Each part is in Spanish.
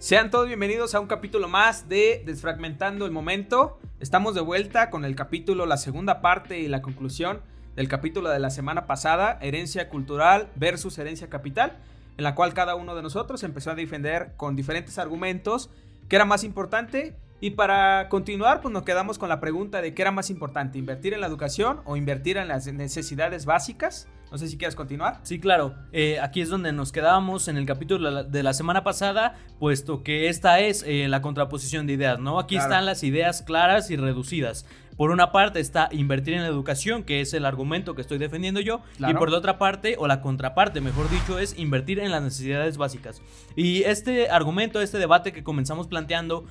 Sean todos bienvenidos a un capítulo más de Desfragmentando el Momento. Estamos de vuelta con el capítulo, la segunda parte y la conclusión del capítulo de la semana pasada, herencia cultural versus herencia capital, en la cual cada uno de nosotros empezó a defender con diferentes argumentos qué era más importante. Y para continuar, pues nos quedamos con la pregunta de qué era más importante, invertir en la educación o invertir en las necesidades básicas. No sé si quieres continuar. Sí, claro. Aquí es donde nos quedábamos en el capítulo de la semana pasada, puesto que esta es la contraposición de ideas, ¿no? Aquí están las ideas claras y reducidas. Por una parte está invertir en la educación, que es el argumento que estoy defendiendo yo, y por la otra parte, o la contraparte, mejor dicho, es invertir en las necesidades básicas. Y este argumento, este debate que comenzamos planteando,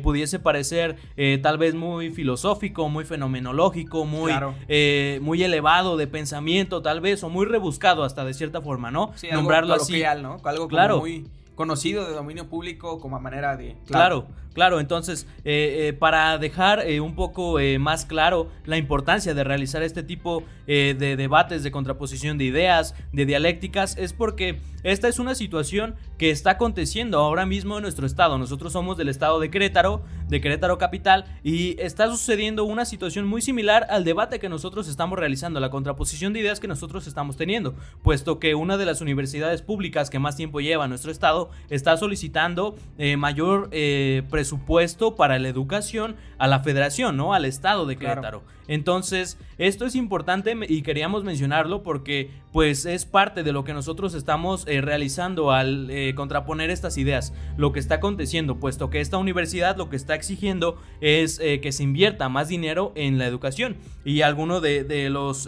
pudiese parecer tal vez muy filosófico, muy fenomenológico, muy elevado de pensamiento, tal vez, o muy rebuscado hasta de cierta forma, ¿no? Sí, nombrarlo algo coloquial, así, ¿no? Algo como muy conocido de dominio público como a manera de... Claro, entonces para dejar un poco más claro la importancia de realizar este tipo de debates, de contraposición de ideas, de dialécticas, es porque esta es una situación que está aconteciendo ahora mismo en nuestro estado. Nosotros somos del estado de Querétaro capital, y está sucediendo una situación muy similar al debate que nosotros estamos realizando, la contraposición de ideas que nosotros estamos teniendo, puesto que una de las universidades públicas que más tiempo lleva en nuestro estado está solicitando mayor presupuesto para la educación a la federación, ¿no? Al estado de Querétaro. Claro. Entonces, esto es importante y queríamos mencionarlo porque pues es parte de lo que nosotros estamos realizando al contraponer estas ideas, lo que está aconteciendo, puesto que esta universidad lo que está exigiendo es que se invierta más dinero en la educación. Y alguno de los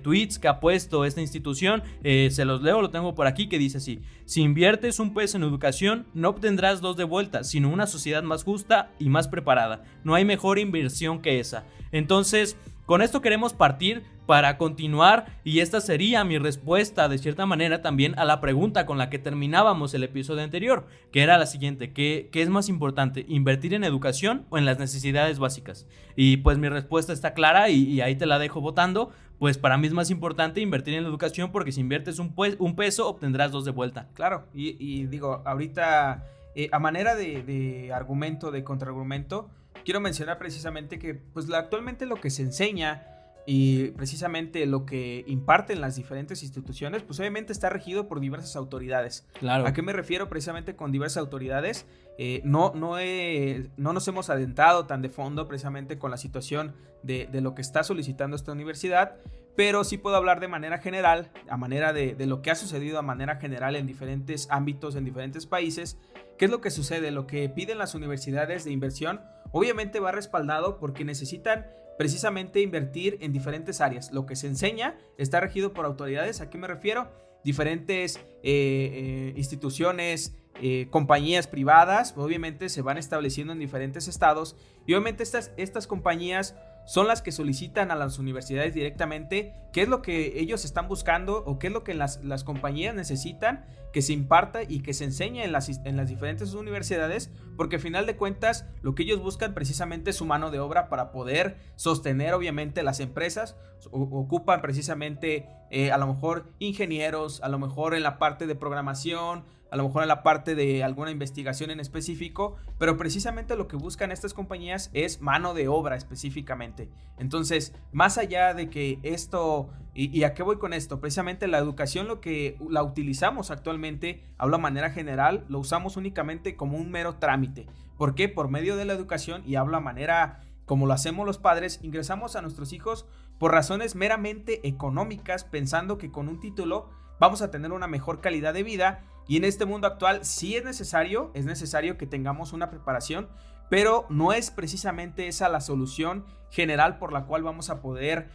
tweets que ha puesto esta institución, se los leo, lo tengo por aquí, que dice así: si inviertes un peso en educación, no obtendrás dos de vuelta, sino una sociedad más justa y más preparada. No hay mejor inversión que esa. Entonces, con esto queremos partir para continuar, y esta sería mi respuesta de cierta manera también a la pregunta con la que terminábamos el episodio anterior, que era la siguiente: ¿qué es más importante, invertir en educación o en las necesidades básicas? Y pues mi respuesta está clara y ahí te la dejo votando. Pues para mí es más importante invertir en la educación, porque si inviertes un peso obtendrás dos de vuelta. Claro, y digo, ahorita a manera de argumento, de contraargumento, quiero mencionar precisamente que pues actualmente lo que se enseña y precisamente lo que imparten las diferentes instituciones, pues obviamente está regido por diversas autoridades. Claro. ¿A qué me refiero precisamente con diversas autoridades? No nos hemos adentrado tan de fondo precisamente con la situación de lo que está solicitando esta universidad, pero sí puedo hablar de manera general, a manera de lo que ha sucedido a manera general en diferentes ámbitos, en diferentes países. ¿Qué es lo que sucede? Lo que piden las universidades de inversión obviamente va respaldado porque necesitan precisamente invertir en diferentes áreas. Lo que se enseña está regido por autoridades. ¿A qué me refiero? Diferentes instituciones, compañías privadas, obviamente se van estableciendo en diferentes estados, y obviamente estas compañías son las que solicitan a las universidades directamente qué es lo que ellos están buscando o qué es lo que las compañías necesitan que se imparta y que se enseñe en las diferentes universidades, porque al final de cuentas lo que ellos buscan precisamente es su mano de obra para poder sostener obviamente las empresas. Ocupan precisamente a lo mejor ingenieros, a lo mejor en la parte de programación, a lo mejor en la parte de alguna investigación en específico, pero precisamente lo que buscan estas compañías es mano de obra específicamente. Entonces, más allá de que esto, ¿y a qué voy con esto? Precisamente la educación, lo que la utilizamos actualmente, hablo de manera general, lo usamos únicamente como un mero trámite. ¿Por qué? Por medio de la educación, y hablo a manera como lo hacemos los padres, ingresamos a nuestros hijos por razones meramente económicas, pensando que con un título vamos a tener una mejor calidad de vida. Y en este mundo actual sí es necesario que tengamos una preparación, pero no es precisamente esa la solución general por la cual vamos a poder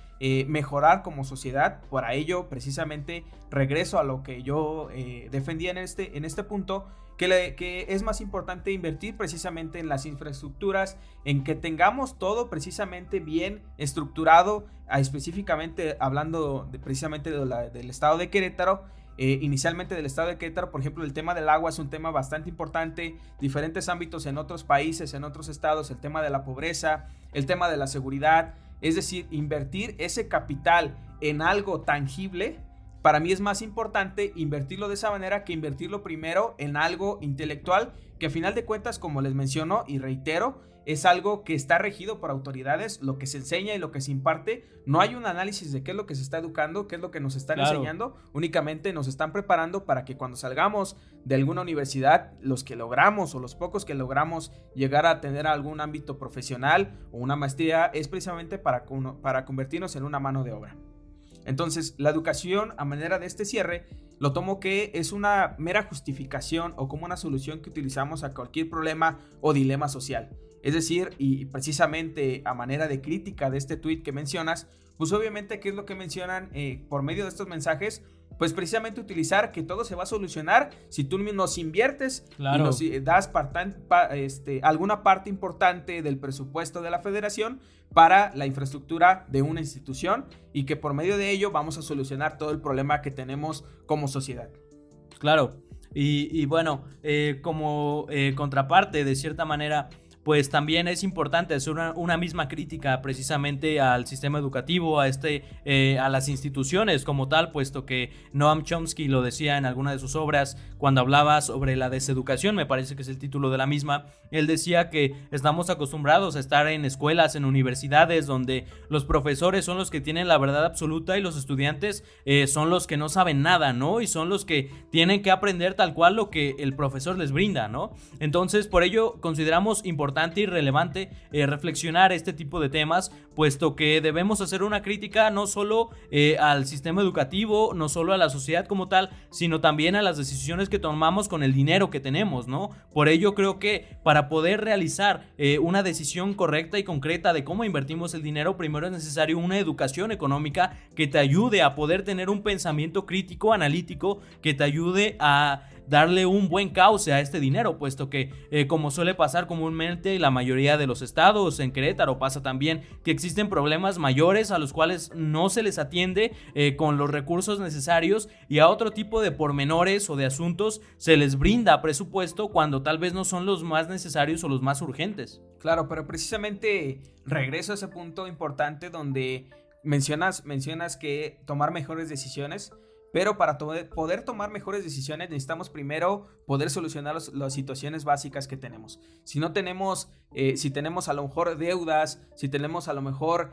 mejorar como sociedad. Para ello, precisamente, regreso a lo que yo defendía en este punto, que es más importante invertir precisamente en las infraestructuras, en que tengamos todo precisamente bien estructurado, específicamente hablando precisamente del estado de Querétaro. Inicialmente del estado de Querétaro, por ejemplo, el tema del agua es un tema bastante importante, diferentes ámbitos en otros países, en otros estados, el tema de la pobreza, el tema de la seguridad, es decir, invertir ese capital en algo tangible para mí es más importante invertirlo de esa manera que invertirlo primero en algo intelectual, que a final de cuentas, como les menciono y reitero, es algo que está regido por autoridades, lo que se enseña y lo que se imparte. No hay un análisis de qué es lo que se está educando, qué es lo que nos están enseñando, únicamente nos están preparando para que cuando salgamos de alguna universidad, los que logramos o los pocos que logramos llegar a tener algún ámbito profesional o una maestría, es precisamente para convertirnos en una mano de obra. Entonces, la educación, a manera de este cierre, lo tomo que es una mera justificación o como una solución que utilizamos a cualquier problema o dilema social. Es decir, y precisamente a manera de crítica de este tweet que mencionas, pues obviamente, ¿qué es lo que mencionan por medio de estos mensajes? Pues precisamente utilizar que todo se va a solucionar si tú nos inviertes y nos das alguna parte importante del presupuesto de la federación para la infraestructura de una institución, y que por medio de ello vamos a solucionar todo el problema que tenemos como sociedad. Claro, y bueno, como contraparte, de cierta manera, pues también es importante hacer una misma crítica precisamente al sistema educativo, a las instituciones como tal, puesto que Noam Chomsky lo decía en alguna de sus obras cuando hablaba sobre la deseducación, me parece que es el título de la misma. Él decía que estamos acostumbrados a estar en escuelas, en universidades, donde los profesores son los que tienen la verdad absoluta y los estudiantes son los que no saben nada, ¿no? Y son los que tienen que aprender tal cual lo que el profesor les brinda, ¿no? Entonces, por ello consideramos importante y relevante reflexionar este tipo de temas, puesto que debemos hacer una crítica no solo al sistema educativo, no solo a la sociedad como tal, sino también a las decisiones que tomamos con el dinero que tenemos, ¿no? Por ello creo que para poder realizar una decisión correcta y concreta de cómo invertimos el dinero, primero es necesario una educación económica que te ayude a poder tener un pensamiento crítico, analítico, que te ayude a darle un buen cauce a este dinero, puesto que como suele pasar comúnmente en la mayoría de los estados, en Querétaro pasa también que existen problemas mayores a los cuales no se les atiende con los recursos necesarios, y a otro tipo de pormenores o de asuntos se les brinda presupuesto cuando tal vez no son los más necesarios o los más urgentes. Claro, pero precisamente regreso a ese punto importante donde mencionas que tomar mejores decisiones. Pero para poder tomar mejores decisiones necesitamos primero poder solucionar las situaciones básicas que tenemos. Si no tenemos, si tenemos a lo mejor deudas, si tenemos a lo mejor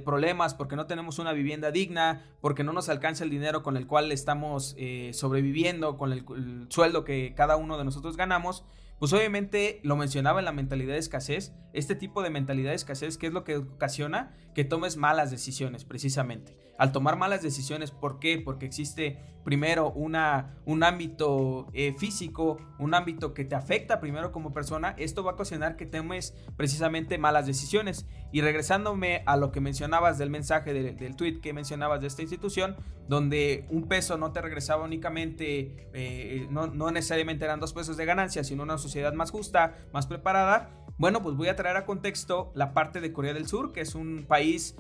problemas porque no tenemos una vivienda digna, porque no nos alcanza el dinero con el cual estamos sobreviviendo, con el sueldo que cada uno de nosotros ganamos, pues obviamente lo mencionaba en la mentalidad de escasez. Este tipo de mentalidad de escasez, ¿qué es lo que ocasiona? Que tomes malas decisiones, precisamente. Al tomar malas decisiones, ¿por qué? Porque existe primero un ámbito físico, un ámbito que te afecta primero como persona. Esto va a ocasionar que tomes precisamente malas decisiones. Y regresándome a lo que mencionabas del mensaje del tweet que mencionabas de esta institución, donde un peso no te regresaba únicamente, no necesariamente eran 2 pesos de ganancia, sino una sociedad más justa, más preparada. Bueno, pues voy a traer a contexto la parte de Corea del Sur, que es un país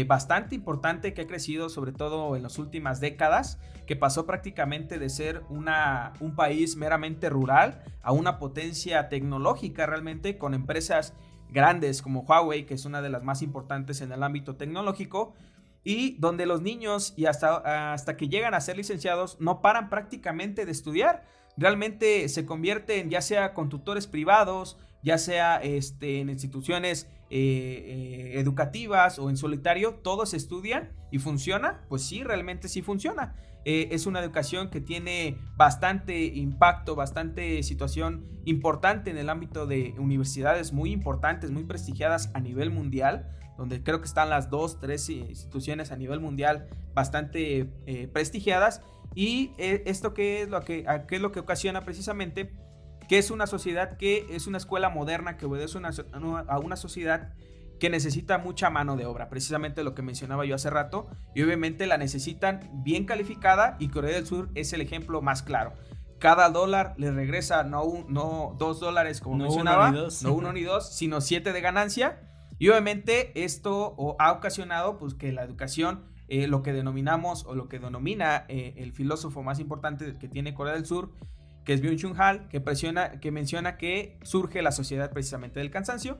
bastante importante, que ha crecido sobre todo en las últimas décadas, que pasó prácticamente de ser un país meramente rural a una potencia tecnológica realmente, con empresas grandes como Huawei, que es una de las más importantes en el ámbito tecnológico, y donde los niños y hasta que llegan a ser licenciados no paran prácticamente de estudiar. Realmente se convierten ya sea con tutores privados, ya sea en instituciones educativas o en solitario, todos estudian y funciona. Pues sí, realmente sí funciona. Es una educación que tiene bastante impacto, bastante situación importante en el ámbito de universidades muy importantes, muy prestigiadas a nivel mundial, donde creo que están las 2-3 instituciones a nivel mundial bastante prestigiadas. Y esto ¿qué es lo que ocasiona precisamente? Que es una sociedad que es una escuela moderna que obedece a una sociedad que necesita mucha mano de obra, precisamente lo que mencionaba yo hace rato, y obviamente la necesitan bien calificada, y Corea del Sur es el ejemplo más claro. Cada dólar le regresa no $2 como mencionaba, no 1 ni 2, sino 7 de ganancia, y obviamente esto ha ocasionado pues que la educación, lo que denominamos o lo que denomina el filósofo más importante que tiene Corea del Sur, que es Byung-Chul Han, que menciona que surge la sociedad precisamente del cansancio,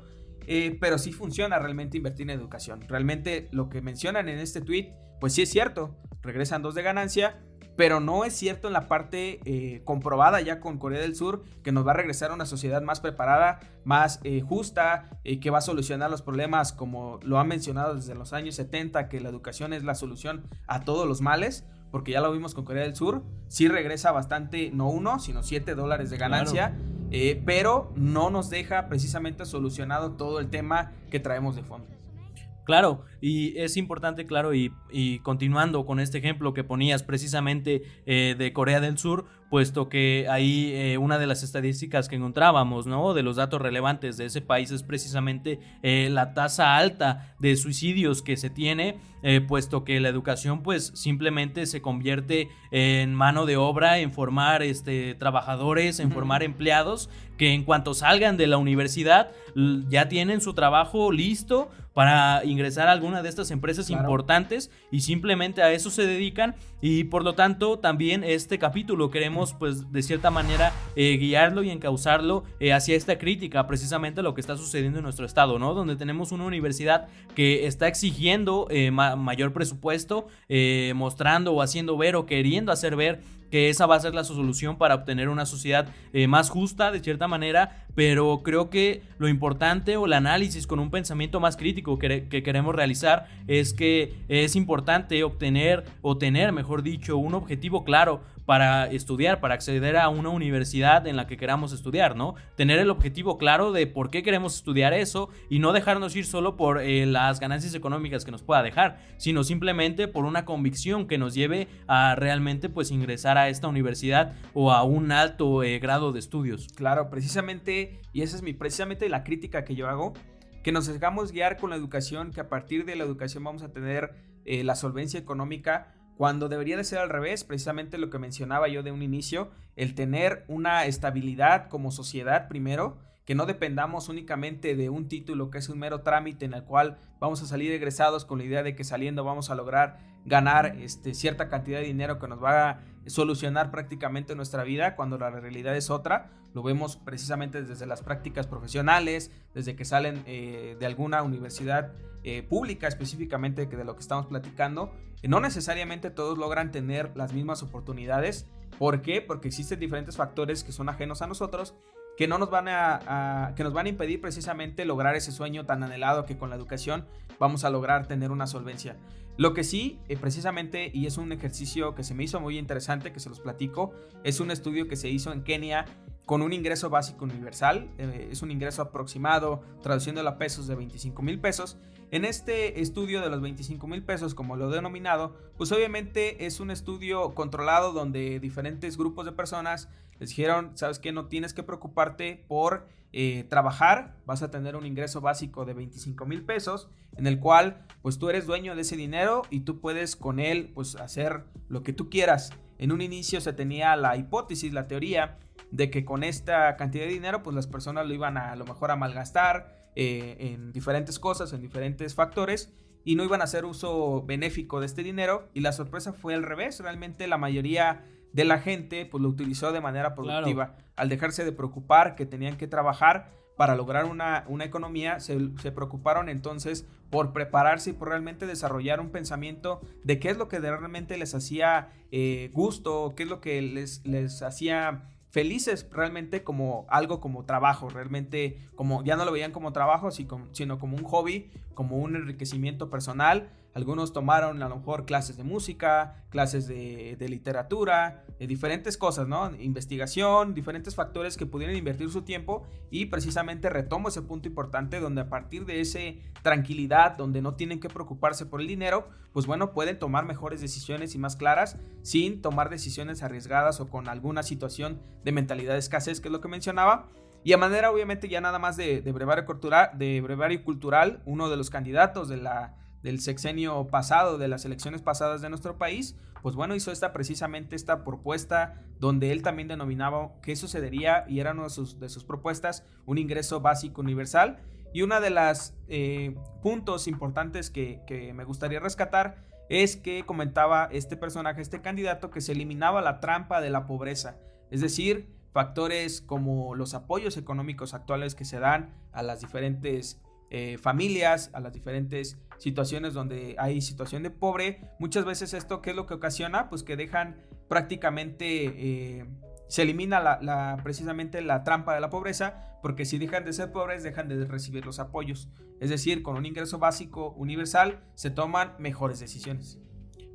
pero sí funciona realmente invertir en educación. Realmente lo que mencionan en este tweet, pues sí es cierto. regresan 2 de ganancia, pero no es cierto en la parte comprobada ya con Corea del Sur, que nos va a regresar a una sociedad más preparada, más justa, que va a solucionar los problemas como lo han mencionado desde los años 70, que la educación es la solución a todos los males, porque ya lo vimos con Corea del Sur, sí regresa bastante, no 1, sino $7 de ganancia, claro. Pero no nos deja precisamente solucionado todo el tema que traemos de fondo. Claro, y es importante, claro, y continuando con este ejemplo que ponías precisamente de Corea del Sur, puesto que ahí una de las estadísticas que encontrábamos, ¿no?, de los datos relevantes de ese país es precisamente la tasa alta de suicidios que se tiene, puesto que la educación pues simplemente se convierte en mano de obra, en formar trabajadores, en formar empleados que en cuanto salgan de la universidad ya tienen su trabajo listo para ingresar a alguna de estas empresas importantes y simplemente a eso se dedican, y por lo tanto también este capítulo queremos pues de cierta manera guiarlo y encauzarlo hacia esta crítica precisamente a lo que está sucediendo en nuestro estado, ¿no?, donde tenemos una universidad que está exigiendo mayor presupuesto, mostrando o haciendo ver o queriendo hacer ver que esa va a ser la solución para obtener una sociedad más justa de cierta manera, pero creo que lo importante o el análisis con un pensamiento más crítico que queremos realizar es que es importante obtener o tener, mejor dicho, un objetivo claro para estudiar, para acceder a una universidad en la que queramos estudiar, ¿no? Tener el objetivo claro de por qué queremos estudiar eso y no dejarnos ir solo por las ganancias económicas que nos pueda dejar, sino simplemente por una convicción que nos lleve a realmente pues ingresar a esta universidad o a un alto grado de estudios. Claro, precisamente, y esa es precisamente la crítica que yo hago, que nos dejamos guiar con la educación, que a partir de la educación vamos a tener la solvencia económica, cuando debería de ser al revés, precisamente lo que mencionaba yo de un inicio, el tener una estabilidad como sociedad primero, que no dependamos únicamente de un título que es un mero trámite en el cual vamos a salir egresados con la idea de que saliendo vamos a lograr ganar cierta cantidad de dinero que nos va a solucionar prácticamente nuestra vida, cuando la realidad es otra. Lo vemos precisamente desde las prácticas profesionales, desde que salen de alguna universidad pública específicamente, que de lo que estamos platicando, no necesariamente todos logran tener las mismas oportunidades. ¿Por qué? Porque existen diferentes factores que son ajenos a nosotros, que no nos van que nos van a impedir precisamente lograr ese sueño tan anhelado que con la educación vamos a lograr tener una solvencia. Lo que sí, precisamente, y es un ejercicio que se me hizo muy interesante, que se los platico, es un estudio que se hizo en Kenia con un ingreso básico universal, es un ingreso aproximado, traduciéndolo a pesos, de 25,000 pesos. En este estudio de los 25,000 pesos, como lo he denominado, pues obviamente es un estudio controlado donde diferentes grupos de personas les dijeron, ¿sabes qué? No tienes que preocuparte por trabajar, vas a tener un ingreso básico de 25,000 pesos, en el cual pues tú eres dueño de ese dinero y tú puedes con él pues hacer lo que tú quieras. En un inicio se tenía la hipótesis, la teoría de que con esta cantidad de dinero pues las personas lo iban a lo mejor a malgastar en diferentes cosas, en diferentes factores, y no iban a hacer uso benéfico de este dinero, y la sorpresa fue al revés. Realmente la mayoría de la gente pues lo utilizó de manera productiva. Claro. Al dejarse de preocupar que tenían que trabajar para lograr una economía, se preocuparon entonces por prepararse y por realmente desarrollar un pensamiento de qué es lo que realmente les hacía gusto, qué es lo que les hacía felices realmente, como algo como trabajo, realmente como ya no lo veían como trabajo, sino como un hobby, como un enriquecimiento personal. Algunos tomaron a lo mejor clases de música, clases de literatura, diferentes cosas, ¿no? Investigación, diferentes factores que pudieran invertir su tiempo, y precisamente retomo ese punto importante donde a partir de esa tranquilidad, donde no tienen que preocuparse por el dinero, pues bueno, pueden tomar mejores decisiones y más claras, sin tomar decisiones arriesgadas o con alguna situación de mentalidad de escasez, que es lo que mencionaba. Y a manera obviamente ya nada más de brevario cultural, uno de los candidatos del sexenio pasado, de las elecciones pasadas de nuestro país, pues bueno, hizo precisamente esta propuesta donde él también denominaba qué sucedería, y era una de sus propuestas, un ingreso básico universal. Y una de las puntos importantes que me gustaría rescatar es que comentaba este personaje, este candidato, que se eliminaba la trampa de la pobreza, es decir, factores como los apoyos económicos actuales que se dan a las diferentes familias, a las diferentes situaciones donde hay situación de pobre. Muchas veces esto, ¿qué es lo que ocasiona? Pues que dejan prácticamente, se elimina precisamente la trampa de la pobreza, porque si dejan de ser pobres, dejan de recibir los apoyos. Es decir, con un ingreso básico universal se toman mejores decisiones.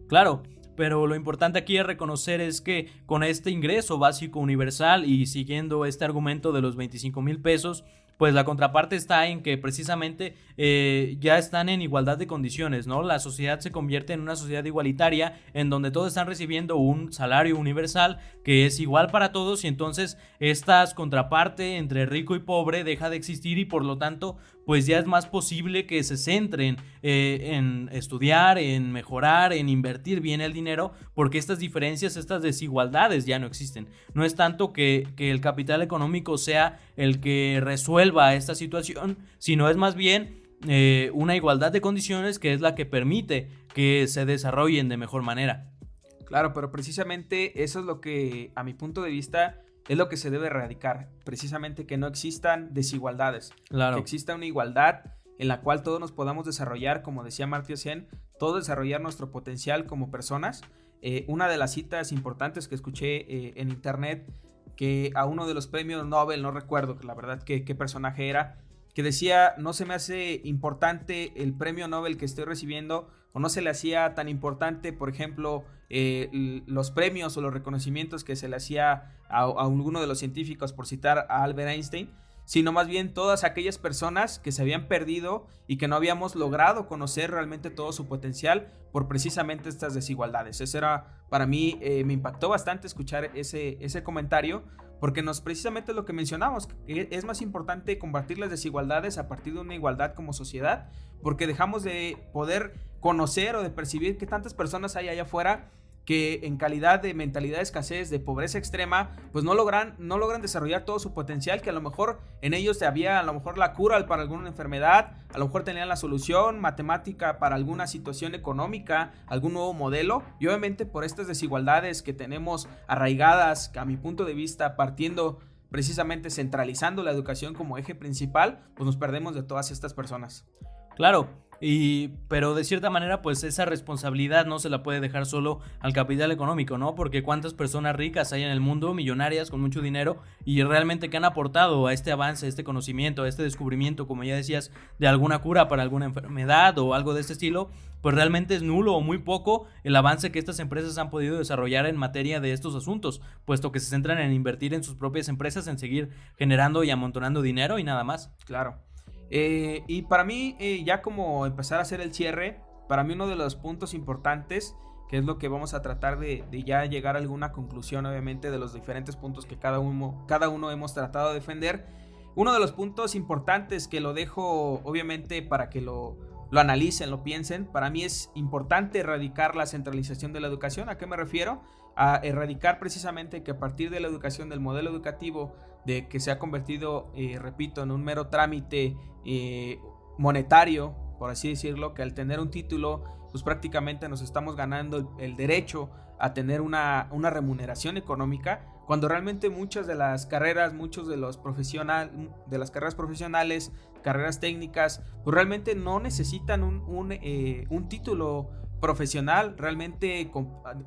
Claro, pero lo importante aquí es reconocer es que con este ingreso básico universal y siguiendo este argumento de los 25,000 pesos, pues la contraparte está en que precisamente ya están en igualdad de condiciones, ¿no? La sociedad se convierte en una sociedad igualitaria en donde todos están recibiendo un salario universal que es igual para todos, y entonces esta contraparte entre rico y pobre deja de existir, y por lo tanto pues ya es más posible que se centren en estudiar, en mejorar, en invertir bien el dinero, porque estas diferencias, estas desigualdades ya no existen. No es tanto que el capital económico sea el que resuelva esta situación, sino es más bien una igualdad de condiciones que es la que permite que se desarrollen de mejor manera. Claro, pero precisamente eso es lo que, a mi punto de vista, es lo que se debe erradicar. Precisamente que no existan desigualdades. Claro. Que exista una igualdad en la cual todos nos podamos desarrollar, como decía Amartya Sen, todos desarrollar nuestro potencial como personas. Una de las citas importantes que escuché en internet, que a uno de los premios Nobel, no recuerdo la verdad qué personaje era, que decía: no se me hace importante el premio Nobel que estoy recibiendo, o no se le hacía tan importante, por ejemplo, los premios o los reconocimientos que se le hacía a alguno de los científicos, por citar a Albert Einstein, sino más bien todas aquellas personas que se habían perdido y que no habíamos logrado conocer realmente todo su potencial por precisamente estas desigualdades. Eso era, para mí, me impactó bastante escuchar ese comentario, porque precisamente lo que mencionamos, es más importante combatir las desigualdades a partir de una igualdad como sociedad, porque dejamos de poder conocer o de percibir que tantas personas hay allá afuera que en calidad de mentalidad de escasez, de pobreza extrema, pues no logran desarrollar todo su potencial, que a lo mejor en ellos había a lo mejor la cura para alguna enfermedad, a lo mejor tenían la solución matemática para alguna situación económica, algún nuevo modelo, y obviamente por estas desigualdades que tenemos arraigadas, que a mi punto de vista, partiendo precisamente centralizando la educación como eje principal, pues nos perdemos de todas estas personas. Claro, pero de cierta manera pues esa responsabilidad no se la puede dejar solo al capital económico, ¿no? Porque cuántas personas ricas hay en el mundo, millonarias con mucho dinero, y realmente que han aportado a este avance, a este conocimiento, a este descubrimiento, como ya decías, de alguna cura para alguna enfermedad o algo de este estilo, pues realmente es nulo o muy poco el avance que estas empresas han podido desarrollar en materia de estos asuntos, puesto que se centran en invertir en sus propias empresas, en seguir generando y amontonando dinero y nada más. Claro. Y para mí, ya como empezar a hacer el cierre, para mí uno de los puntos importantes, que es lo que vamos a tratar de ya llegar a alguna conclusión, obviamente, de los diferentes puntos que cada uno hemos tratado de defender. Uno de los puntos importantes que lo dejo, obviamente, para que lo analicen, lo piensen, para mí es importante erradicar la centralización de la educación. ¿A qué me refiero? A erradicar precisamente que a partir de la educación, del modelo educativo, de que se ha convertido, repito, en un mero trámite monetario, por así decirlo, que al tener un título, pues prácticamente nos estamos ganando el derecho a tener una remuneración económica, cuando realmente muchas de las carreras, muchos de las carreras profesionales, carreras técnicas, pues realmente no necesitan un título profesional. Realmente,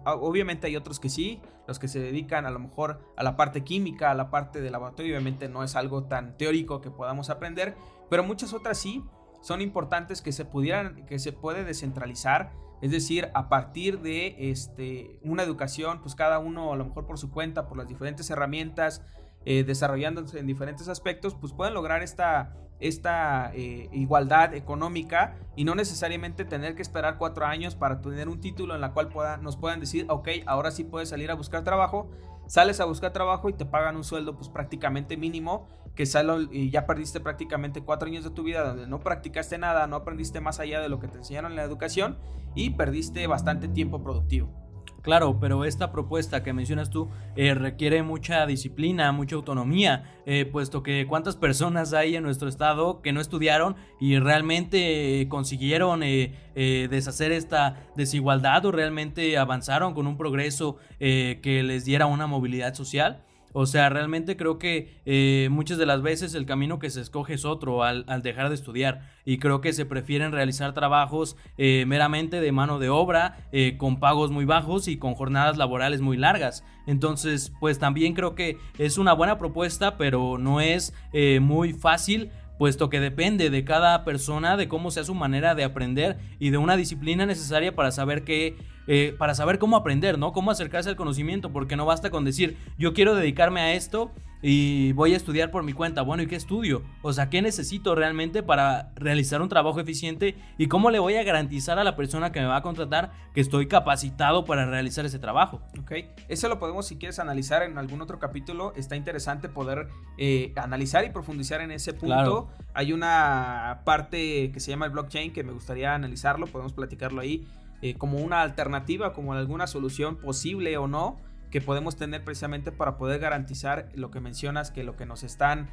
obviamente hay otros que sí, los que se dedican a lo mejor a la parte química, a la parte de laboratorio, obviamente no es algo tan teórico que podamos aprender, pero muchas otras sí son importantes, que se puede descentralizar, es decir, a partir de una educación, pues cada uno a lo mejor por su cuenta, por las diferentes herramientas, desarrollándose en diferentes aspectos, pues pueden lograr esta igualdad económica, y no necesariamente tener que esperar 4 años para tener un título en la cual nos puedan decir: ok, ahora sí puedes salir a buscar trabajo. Sales a buscar trabajo y te pagan un sueldo pues prácticamente mínimo, y ya perdiste prácticamente 4 años de tu vida donde no practicaste nada, no aprendiste más allá de lo que te enseñaron en la educación, y perdiste bastante tiempo productivo. Claro, pero esta propuesta que mencionas tú requiere mucha disciplina, mucha autonomía, puesto que cuántas personas hay en nuestro estado que no estudiaron y realmente consiguieron deshacer esta desigualdad, o realmente avanzaron con un progreso que les diera una movilidad social. O sea, realmente creo que muchas de las veces el camino que se escoge es otro al dejar de estudiar, y creo que se prefieren realizar trabajos meramente de mano de obra, con pagos muy bajos y con jornadas laborales muy largas. Entonces, pues también creo que es una buena propuesta, pero no es muy fácil, puesto que depende de cada persona, de cómo sea su manera de aprender y de una disciplina necesaria para saber para saber cómo aprender, ¿no? Cómo acercarse al conocimiento, porque no basta con decir, yo quiero dedicarme a esto y voy a estudiar por mi cuenta. Bueno, ¿y qué estudio? O sea, ¿qué necesito realmente para realizar un trabajo eficiente? ¿Y cómo le voy a garantizar a la persona que me va a contratar que estoy capacitado para realizar ese trabajo? Ok, eso lo podemos, si quieres, analizar en algún otro capítulo. Está interesante poder analizar y profundizar en ese punto. Claro. Hay una parte que se llama el blockchain que me gustaría analizarlo, podemos platicarlo ahí, como una alternativa, como alguna solución posible o no, que podemos tener precisamente para poder garantizar lo que mencionas, que lo que nos están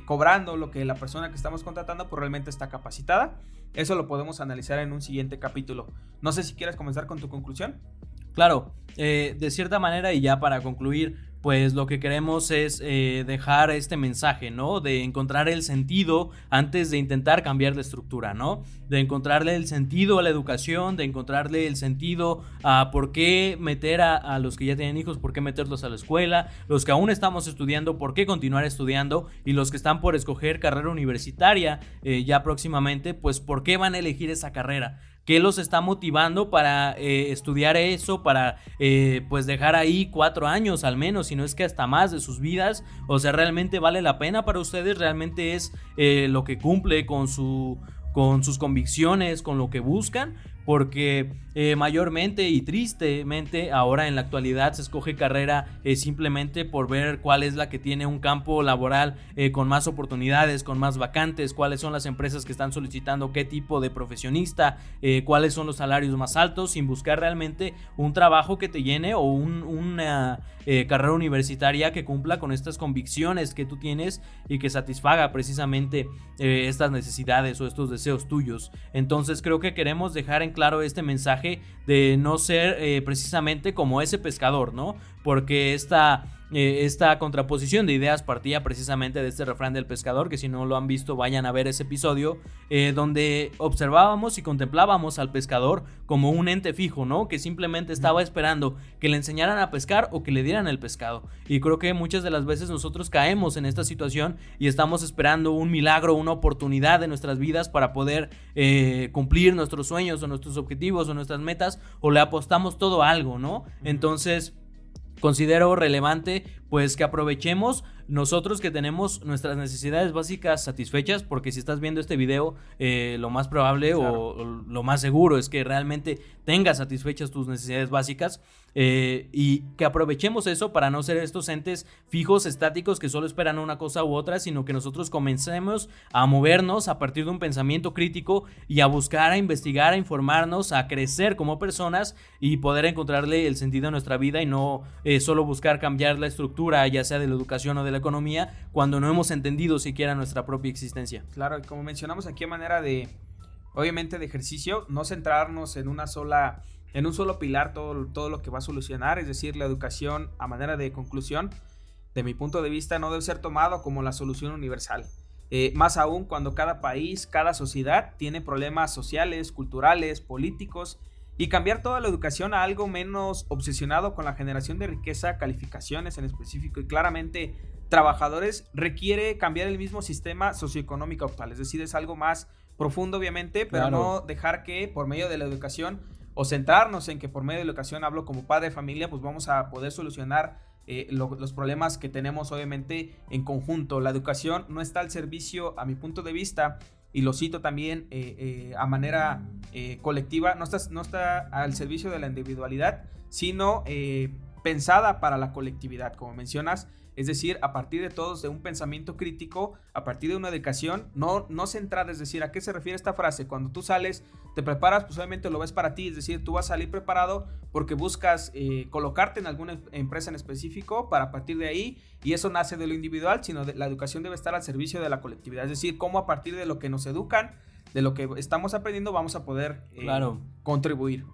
cobrando, lo que la persona que estamos contratando pues realmente está capacitada. Eso lo podemos analizar en un siguiente capítulo. No sé si quieres comenzar con tu conclusión. Claro, de cierta manera, y ya para concluir, pues lo que queremos es dejar este mensaje, ¿no? De encontrar el sentido antes de intentar cambiar la estructura, ¿no? De encontrarle el sentido a la educación, de encontrarle el sentido a por qué meter a los que ya tienen hijos, por qué meterlos a la escuela, los que aún estamos estudiando, por qué continuar estudiando, y los que están por escoger carrera universitaria ya próximamente, pues por qué van a elegir esa carrera. ¿Qué los está motivando para estudiar eso, para pues dejar ahí 4 años al menos, si no es que hasta más de sus vidas? O sea, ¿realmente vale la pena para ustedes? ¿Realmente es lo que cumple con sus convicciones, con lo que buscan? Porque mayormente y tristemente ahora en la actualidad se escoge carrera simplemente por ver cuál es la que tiene un campo laboral con más oportunidades, con más vacantes, cuáles son las empresas que están solicitando qué tipo de profesionista, cuáles son los salarios más altos, sin buscar realmente un trabajo que te llene o una carrera universitaria que cumpla con estas convicciones que tú tienes y que satisfaga precisamente estas necesidades o estos deseos tuyos. Entonces creo que queremos dejar en claro este mensaje de no ser precisamente como ese pescador, ¿no? Porque esta contraposición de ideas partía precisamente de este refrán del pescador, que si no lo han visto vayan a ver ese episodio, donde observábamos y contemplábamos al pescador como un ente fijo, ¿no? Que simplemente estaba esperando que le enseñaran a pescar o que le dieran el pescado. Y creo que muchas de las veces nosotros caemos en esta situación y estamos esperando un milagro, una oportunidad de nuestras vidas para poder cumplir nuestros sueños o nuestros objetivos o nuestras metas, o le apostamos todo a algo, ¿no? Entonces considero relevante pues que aprovechemos nosotros que tenemos nuestras necesidades básicas satisfechas, porque si estás viendo este video lo más probable, claro, o lo más seguro es que realmente tengas satisfechas tus necesidades básicas, y que aprovechemos eso para no ser estos entes fijos, estáticos, que solo esperan una cosa u otra, sino que nosotros comencemos a movernos a partir de un pensamiento crítico y a buscar, a investigar, a informarnos, a crecer como personas y poder encontrarle el sentido a nuestra vida, y no solo buscar cambiar la estructura, ya sea de la educación o de la economía, cuando no hemos entendido siquiera nuestra propia existencia. Claro, y como mencionamos aquí a manera de, obviamente, de ejercicio, no centrarnos en un solo pilar todo lo que va a solucionar, es decir, la educación a manera de conclusión, de mi punto de vista, no debe ser tomado como la solución universal. Más aún cuando cada país, cada sociedad tiene problemas sociales, culturales, políticos, y cambiar toda la educación a algo menos obsesionado con la generación de riqueza, calificaciones en específico y claramente trabajadores, requiere cambiar el mismo sistema socioeconómico actual. Es decir, es algo más profundo, obviamente, pero claro, no dejar que por medio de la educación, o centrarnos en que por medio de la educación, hablo como padre de familia, pues vamos a poder solucionar los problemas que tenemos obviamente en conjunto. La educación no está al servicio, a mi punto de vista, y lo cito también a manera colectiva, no está al servicio de la individualidad, sino pensada para la colectividad, como mencionas. Es decir, a partir de todos, de un pensamiento crítico, a partir de una educación no centrada. Es decir, ¿a qué se refiere esta frase? Cuando tú sales, te preparas, pues obviamente lo ves para ti. Es decir, tú vas a salir preparado porque buscas colocarte en alguna empresa en específico para partir de ahí, y eso nace de lo individual, sino la educación debe estar al servicio de la colectividad. Es decir, cómo a partir de lo que nos educan, de lo que estamos aprendiendo, vamos a poder claro, contribuir.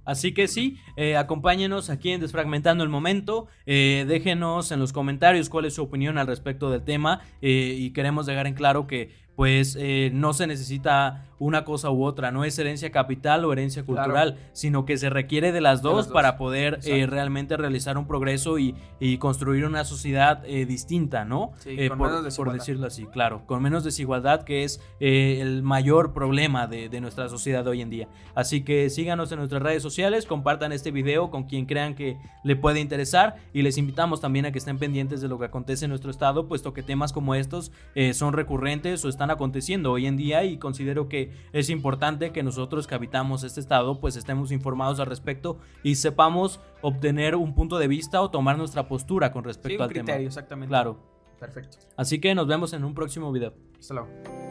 Así que sí, acompáñenos aquí en Desfragmentando el Momento, déjenos en los comentarios cuál es su opinión al respecto del tema, y queremos dejar en claro que pues no se necesita una cosa u otra, no es herencia capital o herencia cultural, claro, sino que se requiere de las dos para poder realmente realizar un progreso y construir una sociedad distinta, ¿no? Sí, con menos desigualdad. Por decirlo así, claro, con menos desigualdad, que es el mayor problema de nuestra sociedad hoy en día. Así que síganos en nuestras redes sociales, compartan este video con quien crean que le puede interesar, y les invitamos también a que estén pendientes de lo que acontece en nuestro estado, puesto que temas como estos son recurrentes o están aconteciendo hoy en día, y considero que es importante que nosotros que habitamos este estado pues estemos informados al respecto y sepamos obtener un punto de vista o tomar nuestra postura con respecto al criterio, tema. Exactamente. Claro. Perfecto. Así que nos vemos en un próximo video. Hasta luego.